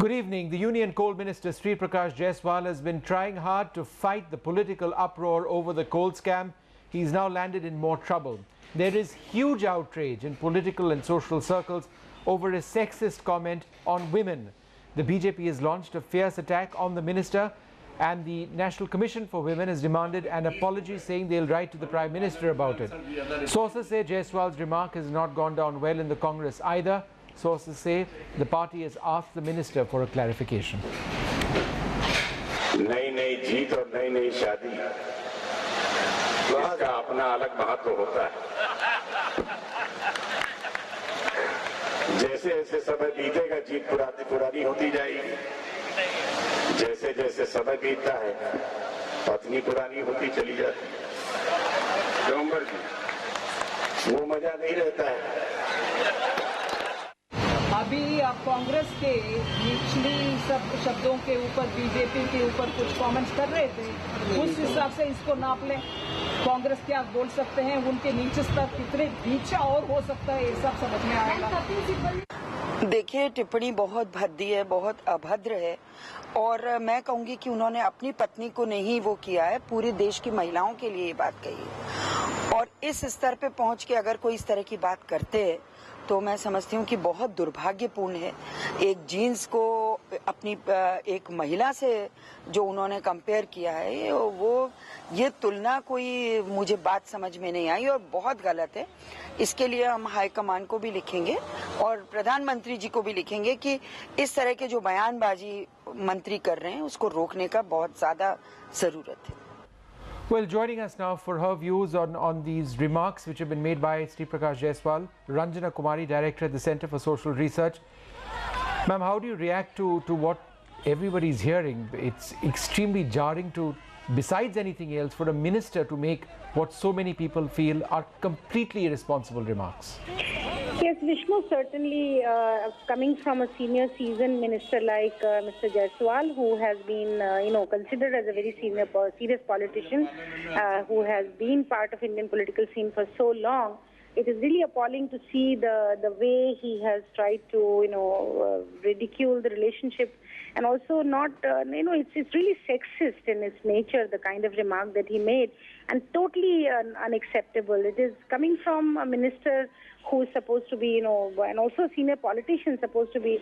Good evening. The Union Coal Minister Sri Prakash Jaiswal has been trying hard to fight the political uproar over the coal scam. He's now landed in more trouble. There is huge outrage in political and social circles over a sexist comment on women. The BJP has launched a fierce attack on the minister, and the National Commission for Women has demanded an apology, saying they'll write to the Prime Minister about it. Sources say Jaiswal's remark has not gone down well in the Congress either. Sources say the party has asked the minister for a clarification. नई नई जीत और नई नई शादी इसका अपना अलग महत्व होता है। जैसे जैसे समय बीतेगा जीत पुरानी होती जाएगी। जैसे जैसे समय बीतता है पत्नी पुरानी होती चली जाती है। नवंबर जी वो मजा नहीं रहता है। अभी आप कांग्रेस के निचली सब शब्दों के ऊपर बीजेपी के ऊपर कुछ कमेंट्स कर रहे थे, उस हिसाब से इसको नाप लें। कांग्रेस क्या बोल सकते हैं, उनके नीचे स्तर कितने नीचा और हो सकता है, ये सब समझ में आएगा। देखिए, टिप्पणी बहुत भद्दी है, बहुत अभद्र है, और मैं कहूंगी कि उन्होंने अपनी पत्नी को नहीं वो किया है, पूरे देश की महिलाओं के लिए ये बात कही है। और इस स्तर पे पहुंच के अगर कोई इस तरह की बात करते हैं तो मैं समझती हूँ कि बहुत दुर्भाग्यपूर्ण है। एक जीन्स को अपनी एक महिला से जो उन्होंने कंपेयर किया है, वो ये तुलना कोई मुझे बात समझ में नहीं आई और बहुत गलत है। इसके लिए हम हाईकमान को भी लिखेंगे और प्रधानमंत्री जी को भी लिखेंगे कि इस तरह के जो बयानबाजी मंत्री कर रहे हैं उसको रोकने का बहुत ज्यादा जरूरत है। Well, joining us now for her views on these remarks which have been made by Sri Prakash Jaiswal, Ranjana Kumari, Director at the Center for Social Research. Ma'am, how do you react to what everybody is hearing? It's extremely jarring to, besides anything else, for a minister to make what so many people feel are completely irresponsible remarks. Yes, Vishnu, certainly coming from a senior seasoned minister like Mr. Jaiswal, who has been, considered as a very serious politician, who has been part of Indian political scene for so long, it is really appalling to see the way he has tried to, ridicule the relationship, and also not, it's really sexist in its nature, the kind of remark that he made, and totally unacceptable. It is coming from a minister who is supposed to be, and also a senior politician supposed to be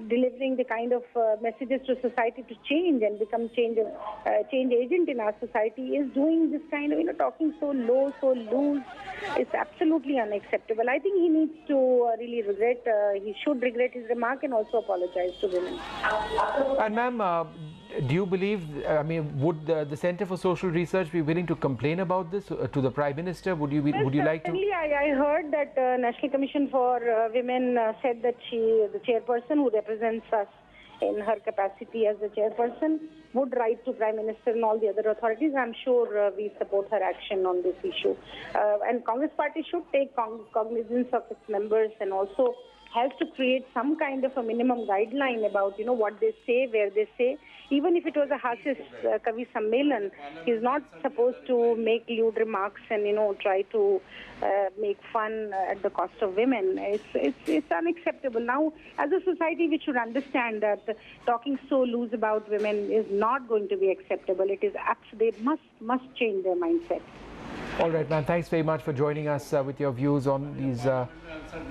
delivering the kind of messages to society to change and become change agent in our society, is doing this kind of, talking so low, so loose. It's absolutely unacceptable. I think he needs to really regret, he should regret his remark and also apologize to women. And ma'am, do you believe, would the Center for Social Research be willing to complain about this to the Prime Minister? Would you like to? I heard that National Commission for Women said that the chairperson who represents us in her capacity as the chairperson, would write to Prime Minister and all the other authorities. I'm sure we support her action on this issue. And Congress Party should take cognizance of its members and also has to create some kind of a minimum guideline about, what they say, where they say. Even if it was a Hasis Kavi Sammelan, he's not supposed to make lewd remarks and, try to make fun at the cost of women. It's unacceptable. Now, as a society, we should understand that talking so loose about women is not going to be acceptable. It is they must change their mindset. All right, ma'am. Thanks very much for joining us with your views on these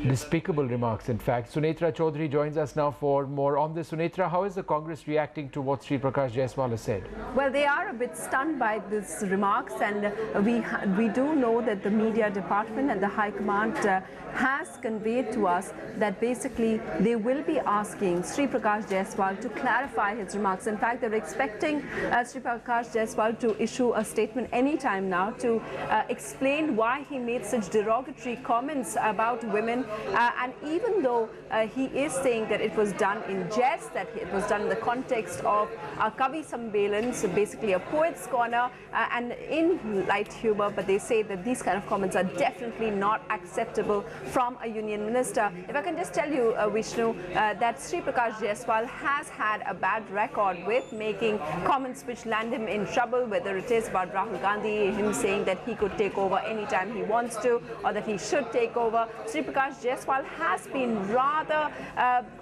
despicable remarks, in fact. Sunetra Chaudhary joins us now for more on this. Sunetra, how is the Congress reacting to what Sri Prakash Jaiswal has said? Well, they are a bit stunned by these remarks, and we do know that the media department and the High Command has conveyed to us that basically they will be asking Sri Prakash Jaiswal to clarify his remarks. In fact, they're expecting Sri Prakash Jaiswal to issue a statement anytime now to explain why he made such derogatory comments about women. And even though he is saying that it was done in jest, that it was done in the context of a Kavi Sammelan, so basically a poet's corner, and in light humor, but they say that these kind of comments are definitely not acceptable from a union minister. If I can just tell you, Vishnu, that Sri Prakash Jaiswal has had a bad record with making comments which land him in trouble, whether it is about Rahul Gandhi, him saying that he could could take over anytime he wants to, or that he should take over. Sri Prakash Jaiswal has been rather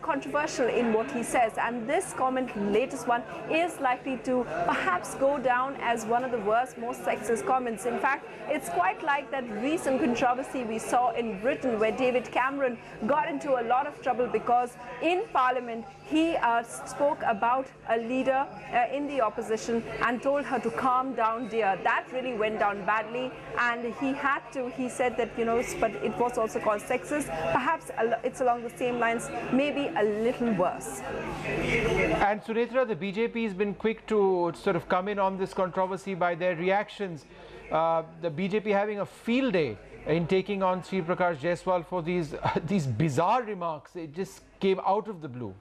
controversial in what he says, and this comment, latest one, is likely to perhaps go down as one of the worst, most sexist comments. In fact, it's quite like that recent controversy we saw in Britain where David Cameron got into a lot of trouble because in Parliament he spoke about a leader in the opposition and told her to calm down, dear. That really went down badly, and he said that, you know, but it was also called sexist. Perhaps it's along the same lines, maybe a little worse. And Sunetra, the BJP has been quick to sort of come in on this controversy by their reactions. The BJP having a field day in taking on Sri Prakash Jaiswal for these bizarre remarks. It just came out of the blue.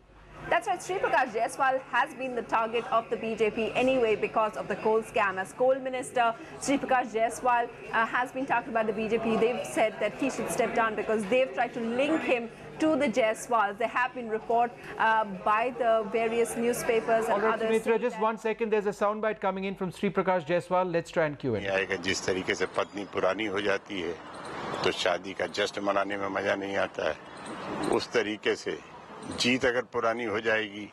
That's right. Sri Prakash Jaiswal has been the target of the BJP anyway because of the coal scam. As coal minister, Sri Prakash Jaiswal has been talked about the BJP. They've said that he should step down because they've tried to link him to the Jaiswals. There have been reports by the various newspapers and others. Sumitra, just 1 second. There's a soundbite coming in from Sri Prakash Jaiswal. Let's try and cue it. जिस तरीके से पत्नी पुरानी हो जाती है तो शादी का जश्न मनाने में मजा नहीं आता है, उस तरीके से जीत अगर पुरानी हो जाएगी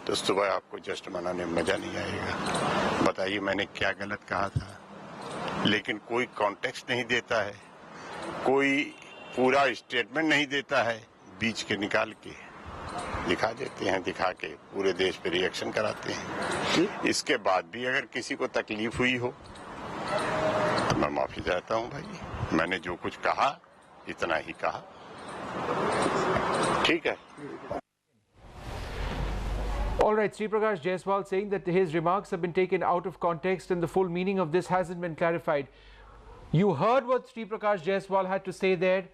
तो सुबह आपको जश्न मनाने में मजा नहीं आएगा। बताइए मैंने क्या गलत कहा था? लेकिन कोई कॉन्टेक्स्ट नहीं देता है, कोई पूरा स्टेटमेंट नहीं देता है, बीच के निकाल के दिखा देते हैं, दिखा के पूरे देश पे रिएक्शन कराते हैं। इसके बाद भी अगर किसी को तकलीफ हुई हो तो मैं माफी चाहता हूं भाई, मैंने जो कुछ कहा इतना ही कहा, ठीक है। All right, Sri Prakash Jaiswal saying that his remarks have been taken out of context and the full meaning of this hasn't been clarified. You heard what Sri Prakash Jaiswal had to say there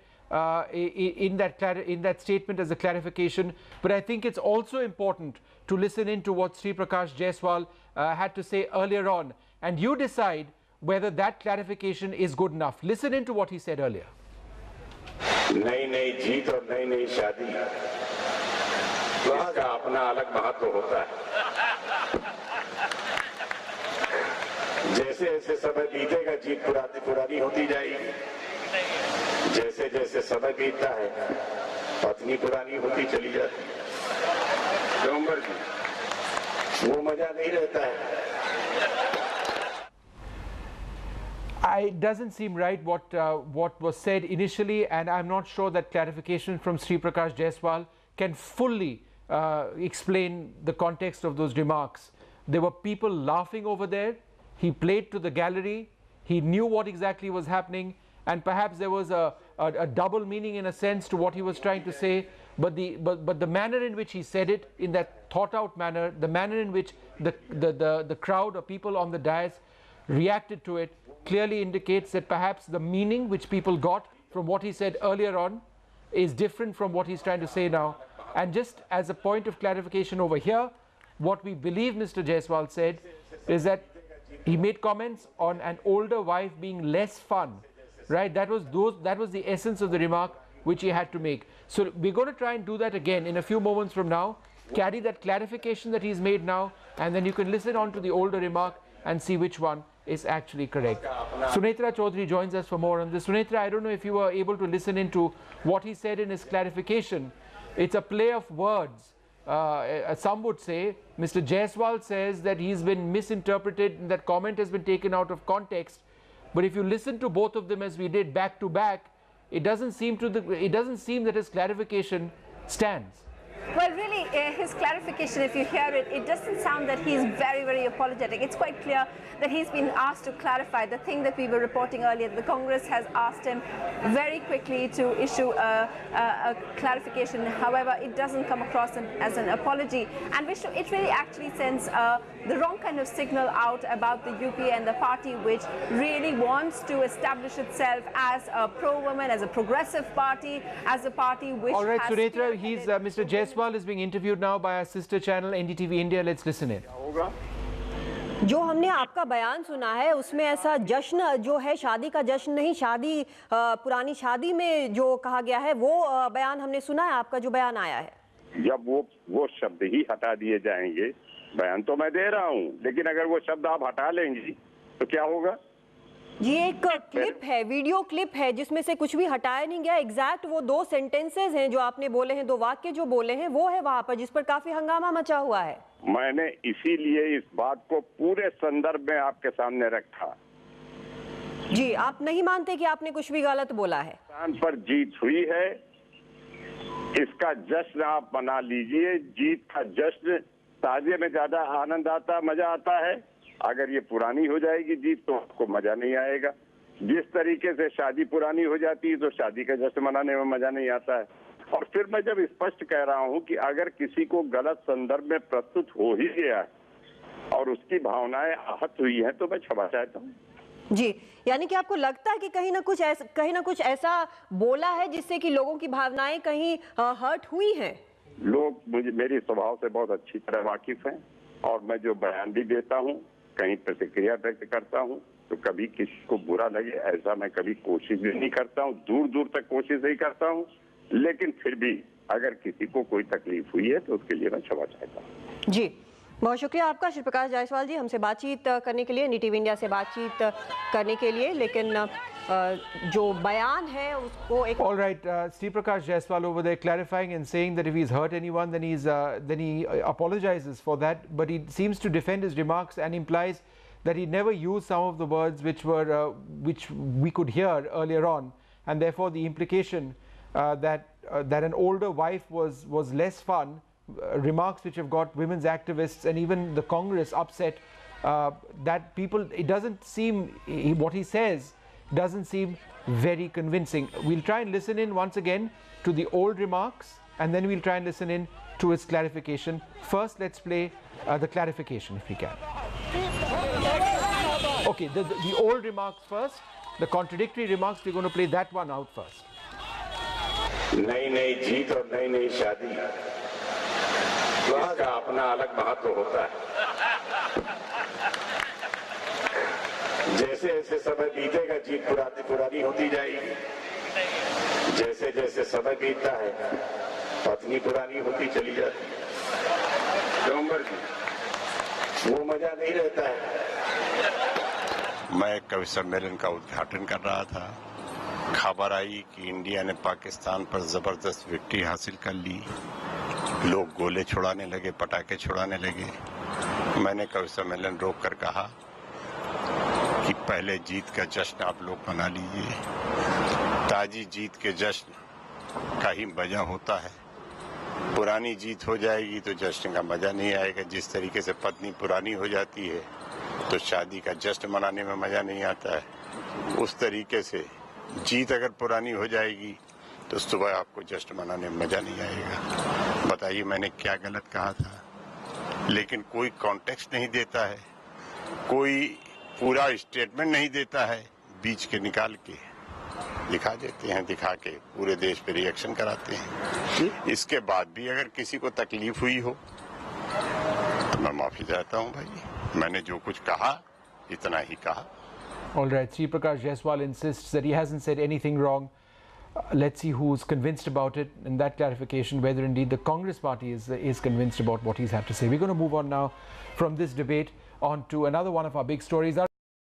in that statement as a clarification, but I think it's also important to listen in to what Sri Prakash Jaiswal had to say earlier on, and you decide whether that clarification is good enough. Listen in to what he said earlier. नई नई जीत और नई नई शादी, इसका अपना अलग महत्व होता है। जैसे जैसे समय बीतेगा जीत पुरानी होती जाएगी, जैसे जैसे समय बीतता है पत्नी पुरानी होती चली जाती है। डोंगर जी, वो मजा नहीं रहता है। It doesn't seem right what was said initially, and I'm not sure that clarification from Sri Prakash Jaiswal can fully explain the context of those remarks. There were people laughing over there. He played to the gallery. He knew what exactly was happening, and perhaps there was a double meaning in a sense to what he was trying to say. But the manner in which he said it, in that thought-out manner, the manner in which the crowd or people on the dais reacted to it, clearly indicates that perhaps the meaning which people got from what he said earlier on is different from what he's trying to say now. And just as a point of clarification over here, what we believe Mr. Jaiswal said is that he made comments on an older wife being less fun, right? That was the essence of the remark which he had to make. So we're going to try and do that again in a few moments from now, carry that clarification that he's made now, and then you can listen on to the older remark and see which one is actually correct. Sunetra Chaudhary joins us for more on this. Sunetra, I don't know if you were able to listen into what he said in his clarification. It's a play of words. Some would say, Mr. Jaiswal says that he's been misinterpreted and that comment has been taken out of context. But if you listen to both of them as we did back to back, it doesn't seem that his clarification stands. Well, really, his clarification, if you hear it, it doesn't sound that he's very, very apologetic. It's quite clear that he's been asked to clarify the thing that we were reporting earlier. The Congress has asked him very quickly to issue a clarification. However, it doesn't come across as an apology. And it really actually sends the wrong kind of signal out about the UPA and the party, which really wants to establish itself as a pro-woman, as a progressive party, as a party which All right, has Sunetra, Mr. Jaiswal is being interviewed now by our sister channel NDTV India. Let's listen in. जो हमने आपका बयान सुना है उसमें ऐसा जश्न जो है शादी का जश्न नहीं, शादी पुरानी शादी में जो कहा गया है वो बयान हमने सुना है, आपका जो बयान आया है। जब वो शब्द ही हटा दिए जाएंगे, बयान तो मैं दे रहा हूं, लेकिन अगर वो शब्द आप हटा लेंगी तो क्या होगा? ये एक क्लिप है, वीडियो क्लिप है जिसमें से कुछ भी हटाया नहीं गया। एग्जैक्ट वो 2 सेंटेंसेस हैं जो आपने बोले हैं, 2 वाक्य जो बोले हैं वो है वहां पर, जिस पर काफी हंगामा मचा हुआ है। मैंने इसीलिए इस बात को पूरे संदर्भ में आपके सामने रखा। जी, आप नहीं मानते कि आपने कुछ भी गलत बोला है? पाकिस्तान पर जीत हुई है, इसका जश्न आप मना लीजिए। जीत का जश्न, ताजिए में ज्यादा आनंद आता, मजा आता है। अगर ये पुरानी हो जाएगी जीत तो आपको मजा नहीं आएगा। जिस तरीके से शादी पुरानी हो जाती है तो शादी का जश्न मनाने में मजा नहीं आता है। और फिर मैं जब स्पष्ट कह रहा हूं कि अगर किसी को गलत संदर्भ में प्रस्तुत हो ही गया है और उसकी भावनाएं आहत हुई हैं तो मैं क्षमा चाहता हूं। जी, यानी कि आपको लगता है कि कहीं ना कुछ ऐसा बोला है जिससे कि लोगों की भावनाएं कहीं हर्ट हुई हैं? लोग मेरी स्वभाव से बहुत अच्छी तरह वाकिफ हैं और मैं जो बयान भी देता हूं, कहीं प्रतिक्रिया व्यक्त करता हूं, तो कभी किसी को बुरा लगे ऐसा मैं कभी कोशिश भी नहीं करता हूं, दूर दूर तक कोशिश नहीं करता हूं। लेकिन फिर भी अगर किसी को कोई तकलीफ हुई है तो उसके लिए मैं क्षमा चाहता हूं। जी, बहुत शुक्रिया आपका श्री प्रकाश जायसवाल जी, हमसे बातचीत करने के लिए, NDTV इंडिया से बातचीत करने के लिए। लेकिन जो बयान है उसको एक All right, Sri Prakash Jaiswal over there clarifying and saying that if he's hurt anyone, then he apologizes for that. But he seems to defend his remarks and implies that he never used some of the words which we could hear earlier on, and therefore the implication that an older wife was less fun. Remarks which have got women's activists and even the Congress upset. That people, it doesn't seem, what he says doesn't seem very convincing. We'll try and listen in once again to the old remarks and then we'll try and listen in to his clarification. First, let's play the clarification if we can. Okay, the old remarks first, the contradictory remarks, we're going to play that one out first. नई नई जीत और नई नई शादी, इसका अपना अलग महत्व होता है। जैसे जैसे समय बीतेगा जीत पुरानी होती जाएगी, जैसे जैसे समय बीतता है पत्नी पुरानी होती चली जाती है। डोंगर जी, वो मजा नहीं रहता है। मैं कवि सम्मेलन का उद्घाटन कर रहा था, खबर आई कि इंडिया ने पाकिस्तान पर जबरदस्त विक्ट्री हासिल कर ली। लोग गोले छुड़ाने लगे, पटाखे छुड़ाने लगे। मैंने कवि सम्मेलन रोक कर कहा कि पहले जीत का जश्न आप लोग मना लीजिए। ताजी जीत के जश्न का ही मजा होता है। पुरानी जीत हो जाएगी तो जश्न का मजा नहीं आएगा। जिस तरीके से पत्नी पुरानी हो जाती है तो शादी का जश्न मनाने में मजा नहीं आता है, उस तरीके से जीत अगर पुरानी हो जाएगी तो सुबह आपको जश्न मनाने में मजा नहीं आएगा। बताइए मैंने क्या गलत कहा था? लेकिन कोई कॉन्टेक्स्ट नहीं देता है, कोई पूरा स्टेटमेंट नहीं देता है, बीच के निकाल के दिखा देते हैं, दिखा के पूरे देश पे रिएक्शन कराते हैं। इसके बाद भी अगर किसी को तकलीफ हुई हो तो मैं माफी चाहता हूं भाई, मैंने जो कुछ कहा इतना ही कहा। All right, Sri Prakash Jaiswal insists that he hasn't said anything wrong. Let's see who's convinced about it in that clarification, whether indeed the Congress party is convinced about what he's had to say. We're going to move on now from this debate on to another one of our big stories.